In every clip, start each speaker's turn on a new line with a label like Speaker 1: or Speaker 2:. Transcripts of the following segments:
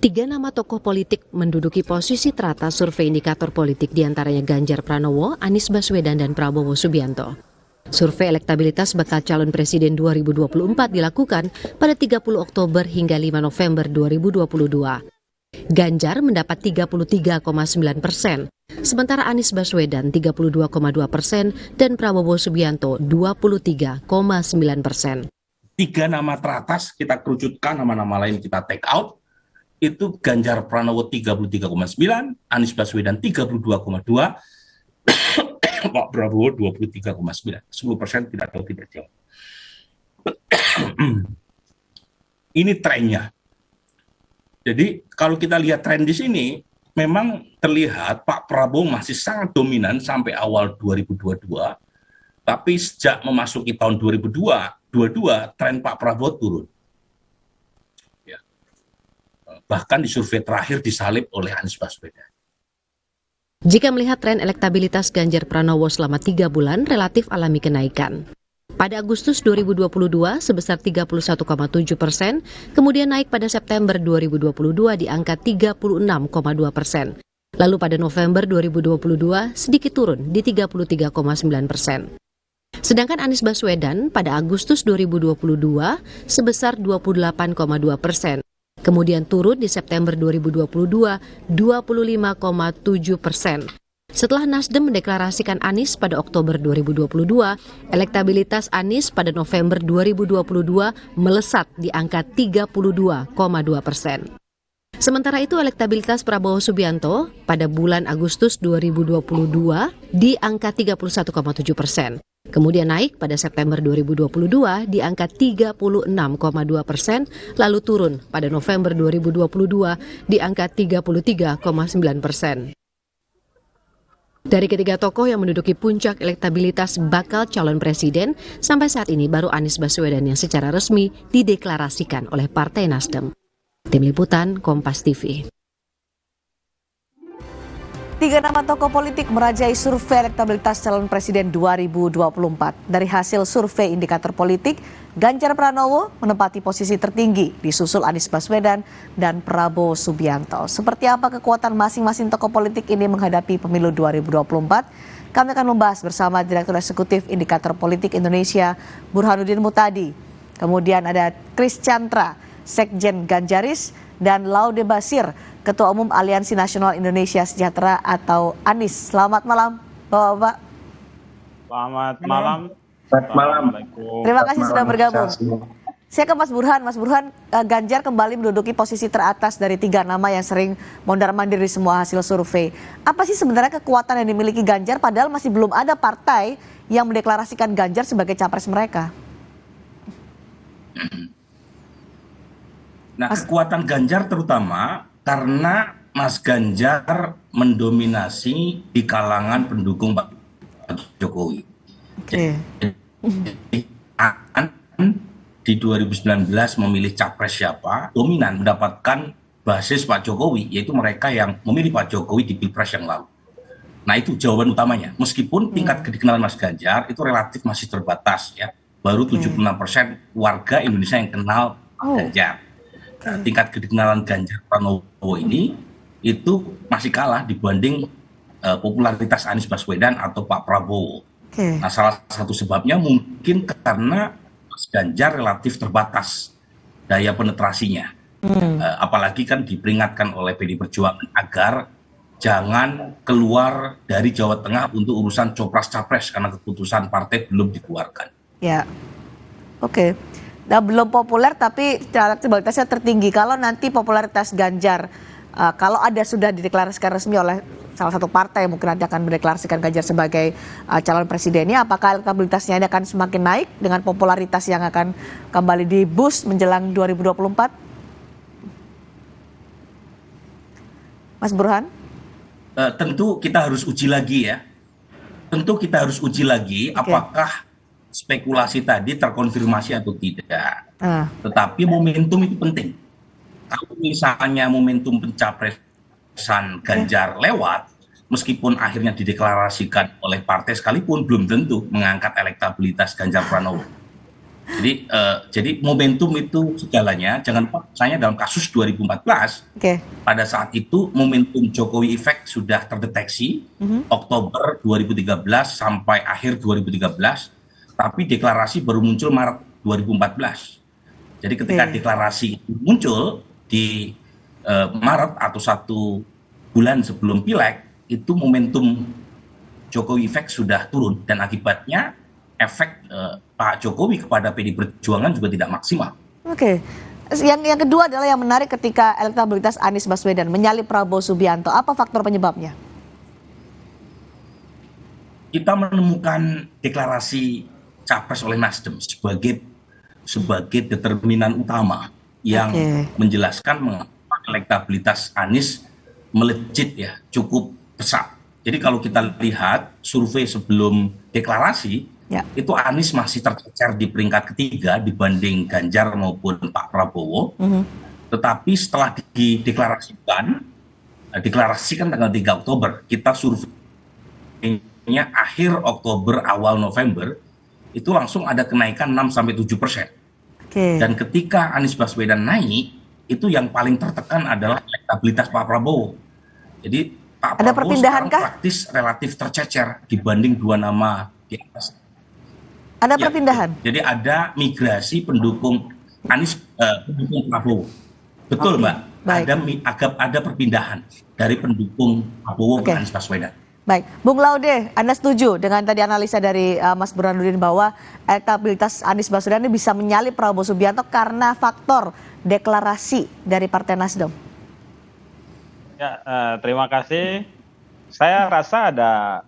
Speaker 1: Tiga nama tokoh politik menduduki posisi teratas survei indikator politik diantaranya Ganjar Pranowo, Anies Baswedan, dan Prabowo Subianto. Survei elektabilitas bakal calon presiden 2024 dilakukan pada 30 Oktober hingga 5 November 2022. Ganjar mendapat 33,9%, sementara Anies Baswedan 32,2% dan Prabowo Subianto 23,9%.
Speaker 2: Tiga nama teratas kita kerucutkan, nama-nama lain kita take out. Itu Ganjar Pranowo 33,9, Anies Baswedan 32,2, Pak Prabowo 23,9, 10% tidak tahu tidak jauh. Ini trennya. Jadi kalau kita lihat tren di sini, memang terlihat Pak Prabowo masih sangat dominan sampai awal 2022, tapi sejak memasuki tahun 2022, tren Pak Prabowo turun. Ya. Bahkan di survei terakhir disalib oleh Anies Baswedan.
Speaker 1: Jika melihat tren elektabilitas Ganjar Pranowo selama 3 bulan relatif alami kenaikan. Pada Agustus 2022 sebesar 31,7%, kemudian naik pada September 2022 di angka 36,2%. Lalu pada November 2022 sedikit turun di 33,9%. Sedangkan Anies Baswedan pada Agustus 2022 sebesar 28,2%. Kemudian turun di September 2022 25,7%. Setelah Nasdem mendeklarasikan Anies pada Oktober 2022, elektabilitas Anies pada November 2022 melesat di angka 32,2%. Sementara itu elektabilitas Prabowo Subianto pada bulan Agustus 2022 di angka 31,7%. Kemudian naik pada September 2022 di angka 36,2%, lalu turun pada November 2022 di angka 33,9%. Dari ketiga tokoh yang menduduki puncak elektabilitas bakal calon presiden, sampai saat ini baru Anies Baswedan yang secara resmi dideklarasikan oleh Partai Nasdem. Tim Liputan, Kompas TV.
Speaker 3: Tiga nama tokoh politik merajai survei elektabilitas calon presiden 2024. Dari hasil survei indikator politik, Ganjar Pranowo menempati posisi tertinggi, disusul Anies Baswedan dan Prabowo Subianto. Seperti apa kekuatan masing-masing tokoh politik ini menghadapi pemilu 2024? Kami akan membahas bersama Direktur Eksekutif Indikator Politik Indonesia, Burhanuddin Muhtadi. Kemudian ada Chris Chandra, Sekjen Ganjaris, dan Laude Basir, Ketua Umum Aliansi Nasional Indonesia Sejahtera atau ANIS. Selamat malam, Bapak-Bapak.
Speaker 4: Selamat malam.
Speaker 5: Selamat malam.
Speaker 3: Terima kasih sudah bergabung. Saya ke Mas Burhan. Mas Burhan, Ganjar kembali menduduki posisi teratas dari tiga nama yang sering mondar-mandir di semua hasil survei. Apa sih sebenarnya kekuatan yang dimiliki Ganjar padahal masih belum ada partai yang mendeklarasikan Ganjar sebagai capres mereka?
Speaker 2: Nah, kekuatan Ganjar terutama karena Mas Ganjar mendominasi di kalangan pendukung Pak Jokowi.
Speaker 3: Oke.
Speaker 2: Di 2019 memilih capres siapa, dominan mendapatkan basis Pak Jokowi, yaitu mereka yang memilih Pak Jokowi di Pilpres yang lalu. Nah, itu jawaban utamanya. Meskipun tingkat kedikenalan Mas Ganjar itu relatif masih terbatas, ya. Baru 76% warga Indonesia yang kenal Ganjar. Tingkat kedikenalan Ganjar Pranowo ini itu masih kalah dibanding popularitas Anies Baswedan atau Pak Prabowo. Nah, salah satu sebabnya mungkin karena Mas Ganjar relatif terbatas daya penetrasinya. Apalagi kan diperingatkan oleh PDI Perjuangan agar jangan keluar dari Jawa Tengah untuk urusan copras-capres karena keputusan partai belum dikeluarkan.
Speaker 3: Ya, oke. Nah, belum populer tapi elektabilitasnya tertinggi. Kalau nanti popularitas Ganjar, kalau ada sudah dideklarasikan resmi oleh salah satu partai, mungkin nanti akan mendeklarasikan Ganjar sebagai calon presidennya, apakah elektabilitasnya ini akan semakin naik dengan popularitas yang akan kembali di-boost menjelang 2024? Mas Burhan?
Speaker 2: Tentu kita harus uji lagi ya. Tentu kita harus uji lagi apakah spekulasi tadi terkonfirmasi atau tidak. Tetapi momentum itu penting. Kalau misalnya momentum pencapresan Ganjar lewat, meskipun akhirnya dideklarasikan oleh partai sekalipun, belum tentu mengangkat elektabilitas Ganjar Pranowo. Jadi momentum itu segalanya. Jangan lupa, misalnya dalam kasus 2014,
Speaker 3: Oke.
Speaker 2: pada saat itu momentum Jokowi Effect sudah terdeteksi Oktober 2013 sampai akhir 2013, tapi deklarasi baru muncul Maret 2014. Jadi ketika
Speaker 3: Oke.
Speaker 2: deklarasi muncul di Maret atau 1 bulan sebelum Pileg, itu momentum Jokowi Effect sudah turun dan akibatnya efek Pak Jokowi kepada PD Perjuangan juga tidak maksimal.
Speaker 3: Oke. Yang kedua adalah yang menarik ketika elektabilitas Anies Baswedan menyalip Prabowo Subianto. Apa faktor penyebabnya?
Speaker 2: Kita menemukan deklarasi capres oleh Nasdem sebagai determinan utama yang menjelaskan mengapa elektabilitas Anies melejit ya, cukup pesat. Jadi kalau kita lihat survei sebelum deklarasi, itu Anies masih tercecer di peringkat ketiga dibanding Ganjar maupun Pak Prabowo. Tetapi setelah dideklarasikan tanggal 3 Oktober, kita surveinya akhir Oktober, awal November, itu langsung ada kenaikan 6-7%. Dan ketika Anies Baswedan naik, itu yang paling tertekan adalah elektabilitas Pak Prabowo. Jadi Pak Prabowo sekarang praktis relatif tercecer dibanding dua nama di atas.
Speaker 3: Ada perpindahan?
Speaker 2: Jadi ada migrasi pendukung Anies, pendukung Prabowo. Betul, Mbak. Ada perpindahan dari pendukung Prabowo ke Anies Baswedan.
Speaker 3: Baik, Bung Laude, Anda setuju dengan tadi analisa dari Mas Burhanuddin bahwa elektabilitas Anies Baswedan ini bisa menyalip Prabowo Subianto karena faktor deklarasi dari Partai Nasdem?
Speaker 4: Ya, terima kasih. Saya rasa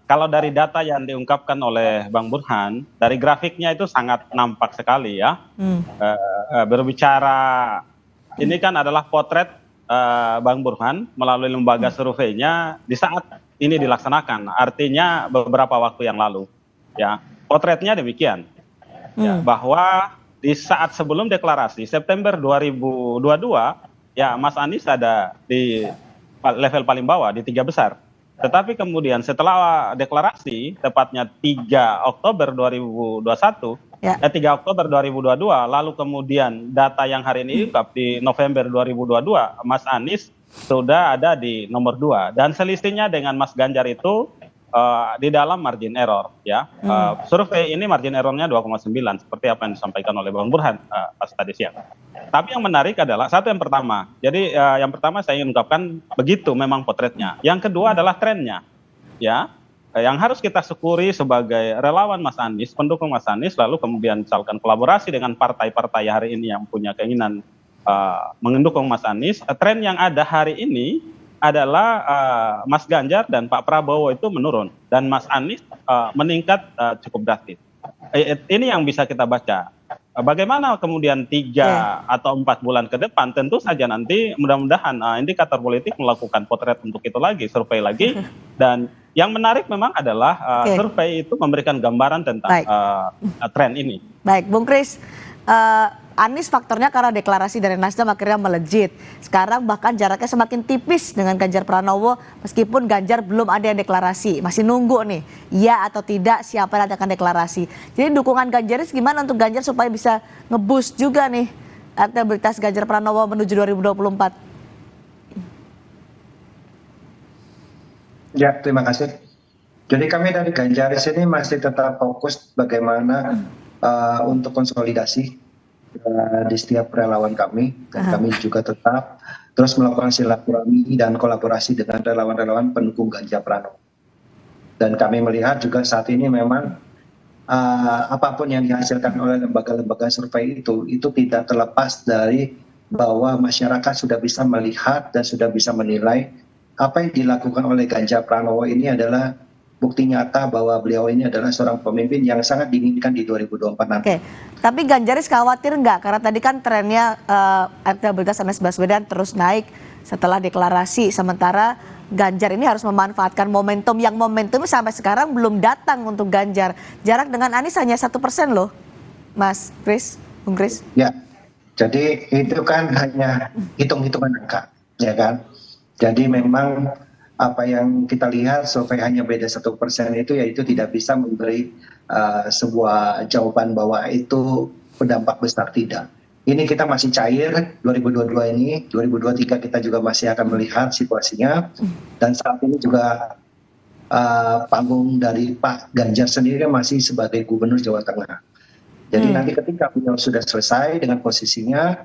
Speaker 4: kalau dari data yang diungkapkan oleh Bang Burhan, dari grafiknya itu sangat nampak sekali ya. Berbicara, ini kan adalah potret Bang Burhan melalui lembaga surveinya di saat ini dilaksanakan, artinya beberapa waktu yang lalu. Ya, potretnya demikian, ya, bahwa di saat sebelum deklarasi September 2022, ya Mas Anies ada di level paling bawah di 3 besar. Tetapi kemudian setelah deklarasi, tepatnya 3 Oktober 2021, 3 Oktober 2022, lalu kemudian data yang hari ini diungkap di November 2022, Mas Anies sudah ada di nomor 2. Dan selisihnya dengan Mas Ganjar itu di dalam margin error. Ya. Survei ini margin errornya 2,9, seperti apa yang disampaikan oleh Bang Burhan pas tadi siang. Tapi yang menarik adalah yang pertama. Jadi yang pertama saya ingin ungkapkan begitu memang potretnya. Yang kedua adalah trennya. Ya, yang harus kita syukuri sebagai relawan Mas Anies, pendukung Mas Anies, lalu kemudian misalkan kolaborasi dengan partai-partai hari ini yang punya keinginan mendukung Mas Anies. Tren yang ada hari ini adalah Mas Ganjar dan Pak Prabowo itu menurun dan Mas Anies meningkat cukup drastis. Ini yang bisa kita baca. Bagaimana kemudian 3 atau 4 bulan ke depan, tentu saja nanti mudah-mudahan indikator politik melakukan potret untuk itu lagi, survei lagi. Dan yang menarik memang adalah survei itu memberikan gambaran tentang tren ini.
Speaker 3: Baik, Bung Kris, Anies faktornya karena deklarasi dari Nasdem akhirnya melejit. Sekarang bahkan jaraknya semakin tipis dengan Ganjar Pranowo, meskipun Ganjar belum ada yang deklarasi. Masih nunggu nih, ya atau tidak siapa yang akan deklarasi. Jadi dukungan Ganjaris gimana untuk Ganjar supaya bisa nge-boost juga nih elektabilitas Ganjar Pranowo menuju 2024?
Speaker 5: Ya, terima kasih. Jadi kami dari Ganjaris ini masih tetap fokus bagaimana untuk konsolidasi di setiap relawan kami, dan kami juga tetap terus melakukan silaturahmi dan kolaborasi dengan relawan-relawan pendukung Ganjar Pranowo. Dan kami melihat juga saat ini memang apapun yang dihasilkan oleh lembaga-lembaga survei itu tidak terlepas dari bahwa masyarakat sudah bisa melihat dan sudah bisa menilai apa yang dilakukan oleh Ganjar Pranowo ini adalah bukti nyata bahwa beliau ini adalah seorang pemimpin yang sangat diinginkan di 2024 nanti.
Speaker 3: Oke, tapi Ganjaris khawatir nggak? Karena tadi kan trennya elektabilitas Anies Baswedan terus naik setelah deklarasi, sementara Ganjar ini harus memanfaatkan momentum yang sampai sekarang belum datang untuk Ganjar. Jarak dengan Anies hanya 1% loh, Mas Kris, Bung Kris.
Speaker 5: Ya, jadi itu kan hanya hitung-hitungan angka, ya kan? Jadi memang apa yang kita lihat survei hanya beda 1% itu, yaitu tidak bisa memberi sebuah jawaban bahwa itu berdampak besar, tidak. Ini kita masih cair 2022 ini, 2023 kita juga masih akan melihat situasinya, dan saat ini juga panggung dari Pak Ganjar sendiri masih sebagai Gubernur Jawa Tengah. Jadi nanti ketika beliau sudah selesai dengan posisinya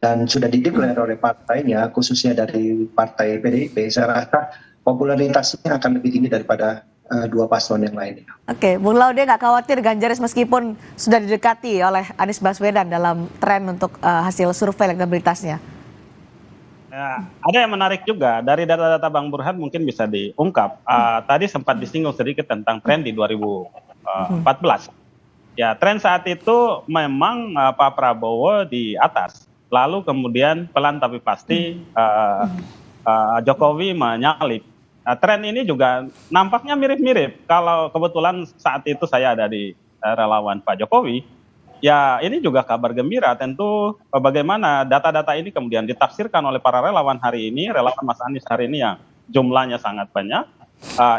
Speaker 5: dan sudah dideklar oleh partainya, khususnya dari partai PDIP, saya rasa popularitasnya akan lebih tinggi daripada dua paslon yang lainnya.
Speaker 3: Oke, Bung Laude nggak khawatir Ganjaris meskipun sudah didekati oleh Anies Baswedan dalam tren untuk hasil survei elektabilitasnya?
Speaker 4: Ya, ada yang menarik juga dari data-data Bang Burhan mungkin bisa diungkap. Tadi sempat disinggung sedikit tentang tren di 2014. Ya, tren saat itu memang Pak Prabowo di atas. Lalu kemudian pelan tapi pasti Jokowi menyalip. Nah, tren ini juga nampaknya mirip-mirip. Kalau kebetulan saat itu saya ada di relawan Pak Jokowi, ya ini juga kabar gembira. Tentu bagaimana data-data ini kemudian ditafsirkan oleh para relawan hari ini, relawan Mas Anies hari ini yang jumlahnya sangat banyak.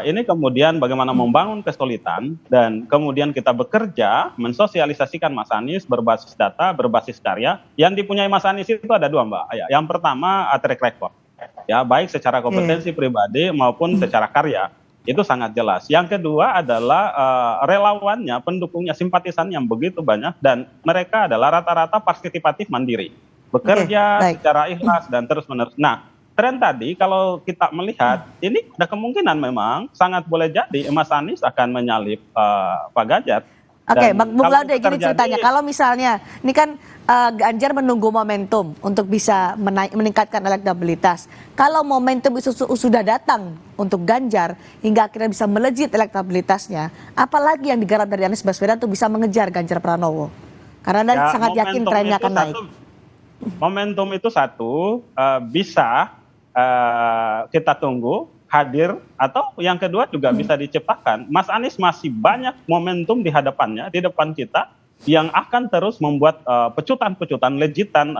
Speaker 4: Ini kemudian bagaimana membangun kesulitan dan kemudian kita bekerja mensosialisasikan Mas Anies berbasis data, berbasis karya. Yang dipunyai Mas Anies itu ada dua, Mbak. Yang pertama track record. Ya, baik secara kompetensi pribadi maupun secara karya, itu sangat jelas. Yang kedua adalah relawannya, pendukungnya, simpatisan yang begitu banyak dan mereka adalah rata-rata partisipatif mandiri, bekerja secara ikhlas dan terus-menerus. Nah, tren tadi kalau kita melihat ini ada kemungkinan memang sangat boleh jadi Mas Anies akan menyalip Pak Ganjar.
Speaker 3: Oke, Bung Laude, gini ceritanya. Kalau misalnya, ini kan Ganjar menunggu momentum untuk bisa meningkatkan elektabilitas. Kalau momentum itu sudah datang untuk Ganjar hingga akhirnya bisa melejit elektabilitasnya, apalagi yang digarap dari Anies Baswedan untuk bisa mengejar Ganjar Pranowo? Karena Anda sangat yakin trennya akan naik.
Speaker 4: Momentum itu satu, bisa kita tunggu hadir, atau yang kedua juga bisa diciptakan. Mas Anies masih banyak momentum di hadapannya, di depan kita, yang akan terus membuat pecutan-pecutan, lejitan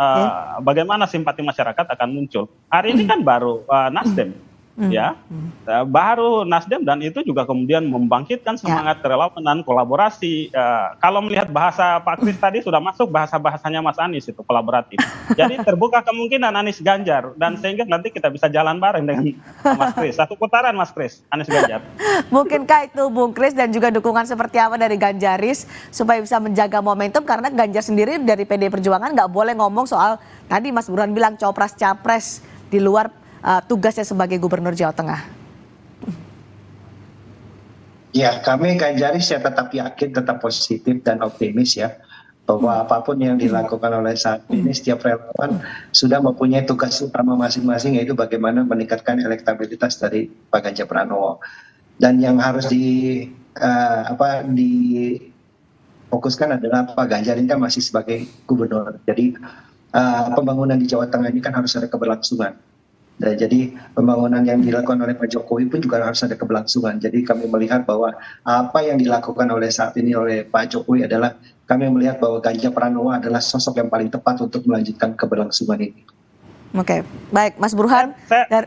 Speaker 4: bagaimana simpati masyarakat akan muncul. Hari ini kan baru Nasdem, ya, baru Nasdem, dan itu juga kemudian membangkitkan semangat kerelawanan, kolaborasi. Kalau melihat bahasa Pak Kris tadi sudah masuk bahasanya Mas Anies itu kolaboratif. Jadi terbuka kemungkinan Anies Ganjar, dan sehingga nanti kita bisa jalan bareng dengan Mas Kris. Satu putaran Mas Kris, Anies Ganjar.
Speaker 3: Mungkinkah itu Bung Kris dan juga dukungan seperti apa dari Ganjaris supaya bisa menjaga momentum, karena Ganjar sendiri dari PDI Perjuangan nggak boleh ngomong soal tadi Mas Burhan bilang copras-capres di luar tugasnya sebagai Gubernur Jawa Tengah.
Speaker 5: Ya, kami Ganjaris ya tetap yakin, tetap positif dan optimis ya, bahwa apapun yang dilakukan oleh saat ini setiap relawan sudah mempunyai tugas utama masing-masing, yaitu bagaimana meningkatkan elektabilitas dari Pak Ganjar Pranowo. Dan yang harus difokuskan adalah Pak Ganjar ini kan masih sebagai gubernur. Jadi pembangunan di Jawa Tengah ini kan harus ada keberlangsungan. Dan jadi pembangunan yang dilakukan oleh Pak Jokowi pun juga harus ada keberlangsungan. Jadi kami melihat bahwa apa yang dilakukan oleh saat ini oleh Pak Jokowi adalah kami melihat bahwa Ganjar Pranowo adalah sosok yang paling tepat untuk melanjutkan keberlangsungan ini.
Speaker 3: Oke, baik Mas Burhan.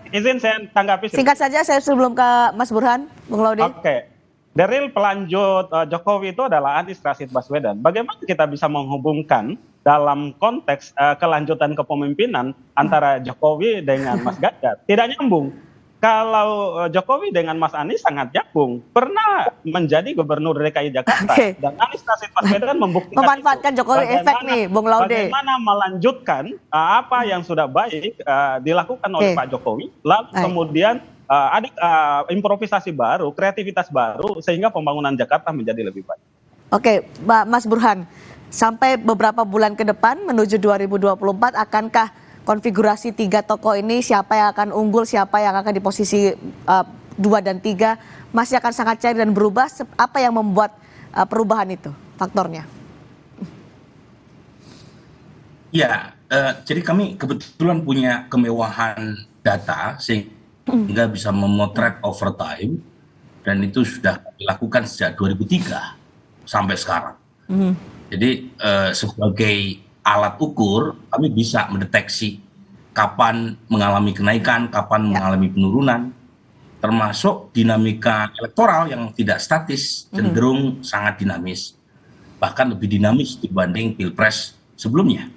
Speaker 4: Izin saya tanggapi.
Speaker 3: Singkat saja saya sebelum ke Mas Burhan, Bung Laude.
Speaker 4: Oke. Dari pelanjut Jokowi itu adalah Anies Rashid Baswedan. Bagaimana kita bisa menghubungkan dalam konteks kelanjutan kepemimpinan antara Jokowi dengan Mas Ganjar? Tidak nyambung. Kalau Jokowi dengan Mas Anies sangat nyambung. Pernah menjadi Gubernur DKI Jakarta, dan Anies Rashid Baswedan membuktikan
Speaker 3: memanfaatkan itu. Jokowi efek nih, Bung Laude.
Speaker 4: Bagaimana melanjutkan apa yang sudah baik dilakukan oleh Pak Jokowi, lalu kemudian ada improvisasi baru, kreativitas baru, sehingga pembangunan Jakarta menjadi lebih baik. Oke,
Speaker 3: Mas Burhan, sampai beberapa bulan ke depan menuju 2024, akankah konfigurasi 3 tokoh ini, siapa yang akan unggul, siapa yang akan di posisi 2 dan 3, masih akan sangat cair dan berubah? Apa yang membuat perubahan itu, faktornya?
Speaker 2: Ya, jadi kami kebetulan punya kemewahan data sehingga bisa memotret over time, dan itu sudah dilakukan sejak 2003 sampai sekarang. Jadi sebagai alat ukur kami bisa mendeteksi kapan mengalami kenaikan, kapan mengalami penurunan, termasuk dinamika elektoral yang tidak statis, cenderung sangat dinamis. bahkan lebih dinamis dibanding pilpres sebelumnya.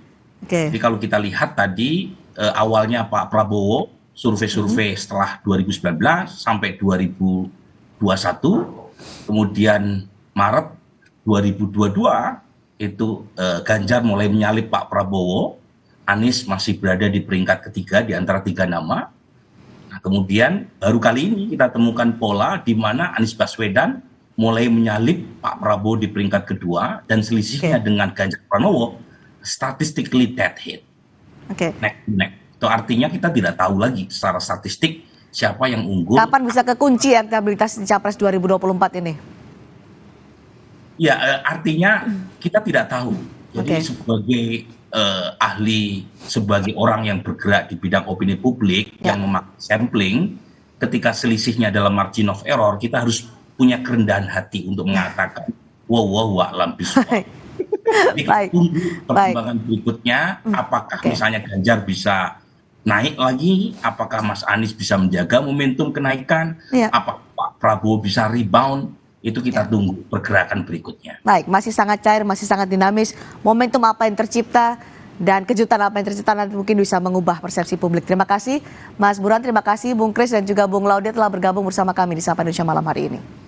Speaker 3: Oke.
Speaker 2: Jadi kalau kita lihat tadi awalnya Pak Prabowo survei-survei setelah 2019 sampai 2021, kemudian Maret 2022 itu Ganjar mulai menyalip Pak Prabowo, Anies masih berada di peringkat ketiga di antara 3 nama. Nah, kemudian baru kali ini kita temukan pola di mana Anies Baswedan mulai menyalip Pak Prabowo di peringkat kedua dan selisihnya dengan Ganjar Pranowo statistically dead heat. Neck to neck. Itu artinya kita tidak tahu lagi secara statistik siapa yang unggul.
Speaker 3: Kapan bisa kekunci elektabilitas di Capres 2024 ini?
Speaker 2: Ya, artinya kita tidak tahu. Jadi sebagai ahli, sebagai orang yang bergerak di bidang opini publik yang memakai sampling, ketika selisihnya dalam margin of error, kita harus punya kerendahan hati untuk mengatakan wow a'lam bishawab. Jadi kita tunggu perkembangan berikutnya, apakah misalnya Ganjar bisa naik lagi, apakah Mas Anies bisa menjaga momentum kenaikan, apakah Pak Prabowo bisa rebound, itu kita tunggu pergerakan berikutnya.
Speaker 3: Baik, masih sangat cair, masih sangat dinamis. Momentum apa yang tercipta dan kejutan apa yang tercipta nanti mungkin bisa mengubah persepsi publik. Terima kasih Mas Burhan, terima kasih Bung Kris dan juga Bung Laude telah bergabung bersama kami di Sapa Indonesia malam hari ini.